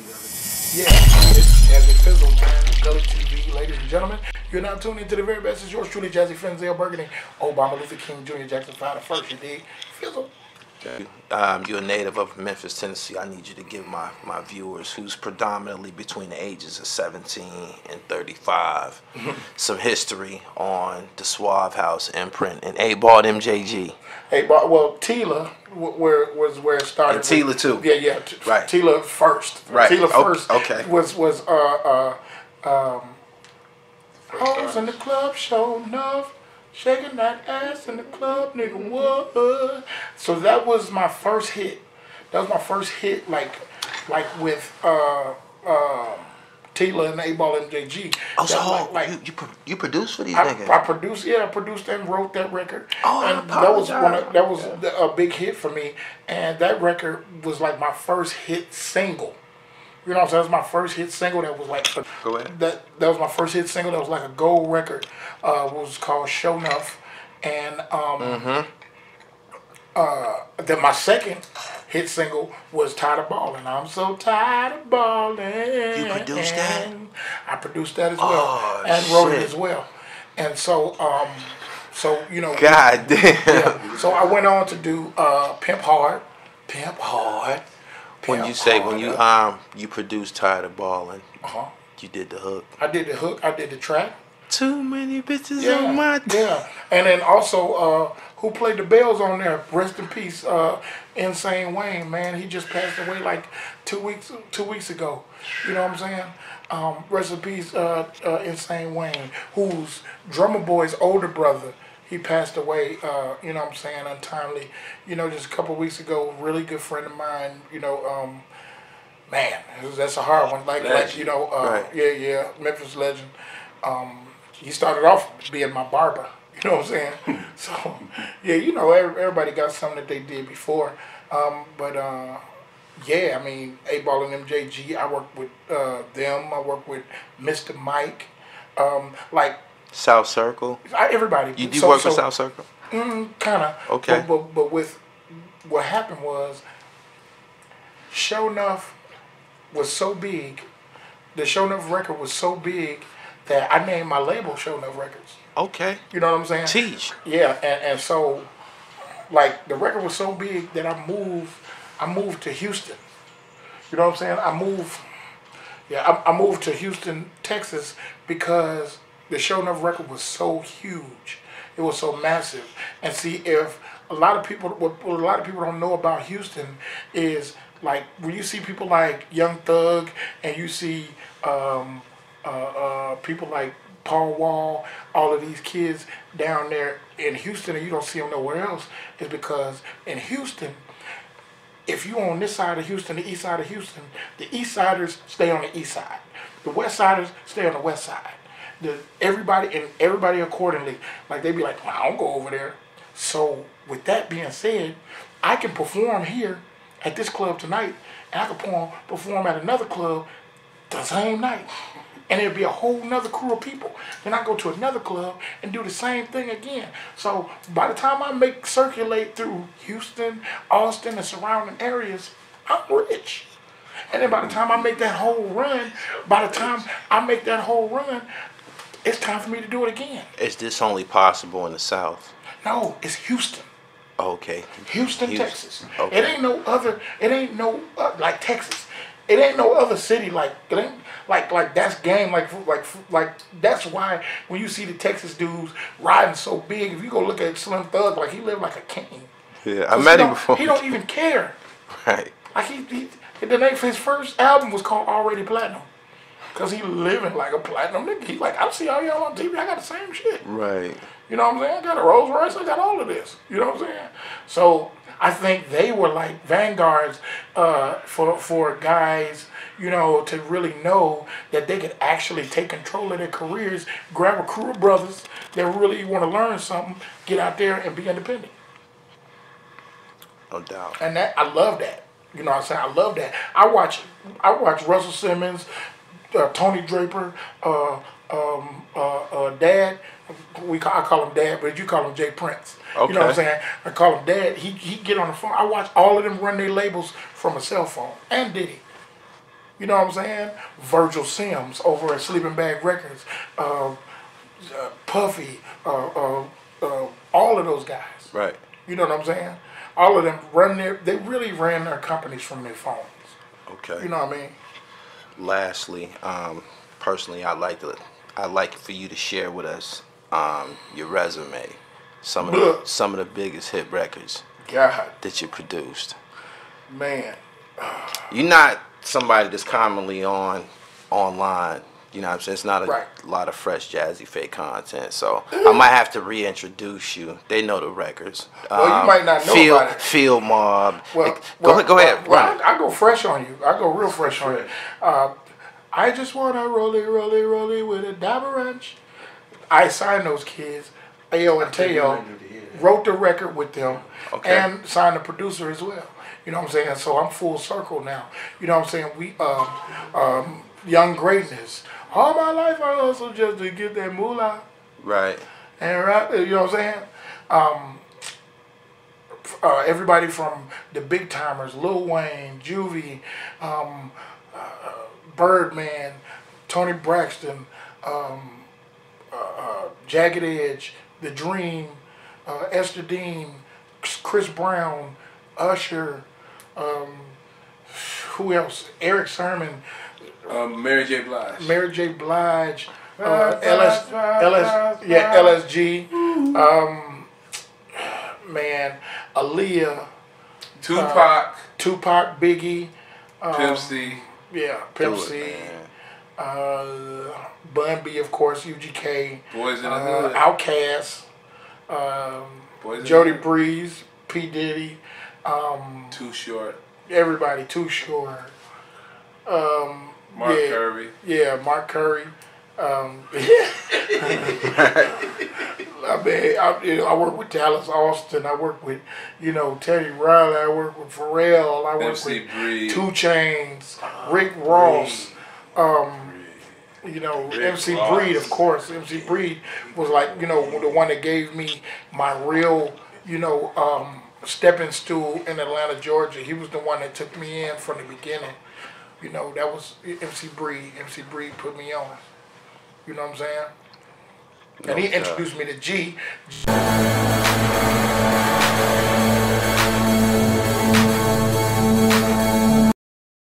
Yeah, it's Jazze Fizzle, man. Gully TV, ladies and gentlemen. You're now tuned into the very best. It's yours truly, Jazzy Fenzel Burgundy, Obama Luther King Jr., Jazze Pha the first, you dig? Fizzle. You're a native of Memphis, Tennessee. I need you to give my viewers, who's predominantly between the ages of 17 and 35, some history on the Suave House imprint and 8-Ball MJG. 8-Ball, well, Tela where it started. And Tela too. Yeah. Right. Tela first. Right. Tela first. Okay. Was hoes in the club, showing enough. Shaking that ass in the club, nigga, what? So that was my first hit. That was my first hit, like with Tela and 8-Ball MJG. Oh, so like you produced for these niggas? I produced and wrote that record. Oh, and that was a big hit for me. And that record was like my first hit single. You know what I'm saying? That was my first hit single that was like Go ahead. That was my first hit single that was like a gold record. It was called Show Enough. And then my second hit single was Tired of Ballin'. I'm so tired of ballin'. You produced that? I produced that as well. Oh, and wrote shit. it as well. And so you know. God damn. Yeah. So I went on to do Pimp Hard. When you produced Tired of Ballin', you did the hook. I did the hook. I did the track. Too many bitches on my And then also, who played the bells on there? Rest in peace, Insane Wayne. Man, he just passed away like 2 weeks ago. You know what I'm saying? Rest in peace, Insane Wayne, who's Drummer Boy's older brother. He passed away, you know what I'm saying, untimely, you know, just a couple of weeks ago. Really good friend of mine, you know, man, that's a hard one. Like you know, right. yeah, Memphis legend. He started off being my barber, you know what I'm saying? So, yeah, you know, everybody got something that they did before. Yeah, I mean, 8-Ball and MJG, I worked with them. I worked with Mr. Mike, like, South Circle. Everybody. You do work with South Circle? Kind of. Okay. But with what happened was, Show Enough was so big, the Show Enough record was so big that I named my label Show Enough Records. Okay. You know what I'm saying? Teach. Yeah, and so, like, the record was so big that I moved to Houston. You know what I'm saying? I moved to Houston, Texas, because the Show Enough record was so huge. It was so massive. And see, if what a lot of people don't know about Houston is, like, when you see people like Young Thug and you see people like Paul Wall, all of these kids down there in Houston, and you don't see them nowhere else, is because in Houston, if you on this side of Houston, the east side of Houston, the east siders stay on the east side. The west siders stay on the west side. Everybody accordingly, like, they be like, well, I don't go over there. So with that being said, I can perform here at this club tonight, and I can perform at another club the same night, and it'll be a whole nother crew of people. Then I go to another club and do the same thing again. So by the time I circulate through Houston, Austin, and surrounding areas, I'm rich. And then by the time I make that whole run, it's time for me to do it again. Is this only possible in the South? No, it's Houston. Okay. Houston, Texas. Okay. It ain't no like Texas. It ain't no other city like that's game like that's why when you see the Texas dudes riding so big, if you go look at Slim Thug, like, he lived like a king. Yeah, I met him before. He don't even care. Right. Like, the name for his first album was called Already Platinum. Because he living like a platinum nigga. He's like, I see all y'all on TV, I got the same shit. Right. You know what I'm saying? I got a Rolls Royce, I got all of this. You know what I'm saying? So I think they were like vanguards for guys, you know, to really know that they could actually take control of their careers, grab a crew of brothers that really want to learn something, get out there and be independent. No doubt. And that, I love that. You know what I'm saying? I love that. I watch Russell Simmons, Tony Draper, Dad. I call him Dad, but you call him Jay Prince. Okay. You know what I'm saying? I call him Dad. He get on the phone. I watch all of them run their labels from a cell phone. And Diddy. You know what I'm saying? Virgil Sims over at Sleeping Bag Records, Puffy, all of those guys. Right. You know what I'm saying? All of them they really ran their companies from their phones. Okay. You know what I mean? Lastly, personally, I'd like for you to share with us your resume, some of the biggest hit records God, that you produced. man. You're not somebody that's commonly online. You know what I'm saying? It's not a lot of fresh Jazze Pha content. So I might have to reintroduce you. They know the records. Well, you might not know about it. Field Mob. Well, go ahead. Well, I go fresh on you. I go real fresh on you. I just want to roll it with a dabber ranch. I signed those kids. Ayo and Teo wrote the record with them and signed the producer as well. You know what I'm saying? So I'm full circle now. You know what I'm saying? We Young Greatness. All my life I hustle just to get that moolah. Right. And you know what I'm saying? Everybody from the big timers, Lil Wayne, Juvie, Birdman, Tony Braxton, Jagged Edge, The Dream, Esther Dean, Chris Brown, Usher, who else? Eric Sermon, Mary J. Blige. LSG, man, Aaliyah, Tupac, Biggie, Pimp C. Yeah, Pimp C. Bun B, of course, UGK. Boys in the Hood. Outkast. Jody Breeze, P. Diddy. Too Short. Everybody, Too Short. Mark Curry. Yeah, Mark Curry. I mean, I work with Dallas Austin. I work with, Teddy Riley. I work with Pharrell. I work MC with Breed. 2 Chainz, Rick Ross. MC Breed, of course. MC Breed was like, the one that gave me my real, stepping stool in Atlanta, Georgia. He was the one that took me in from the beginning. That was MC Breed. MC Breed put me on. You know what I'm saying? And he introduced me to G.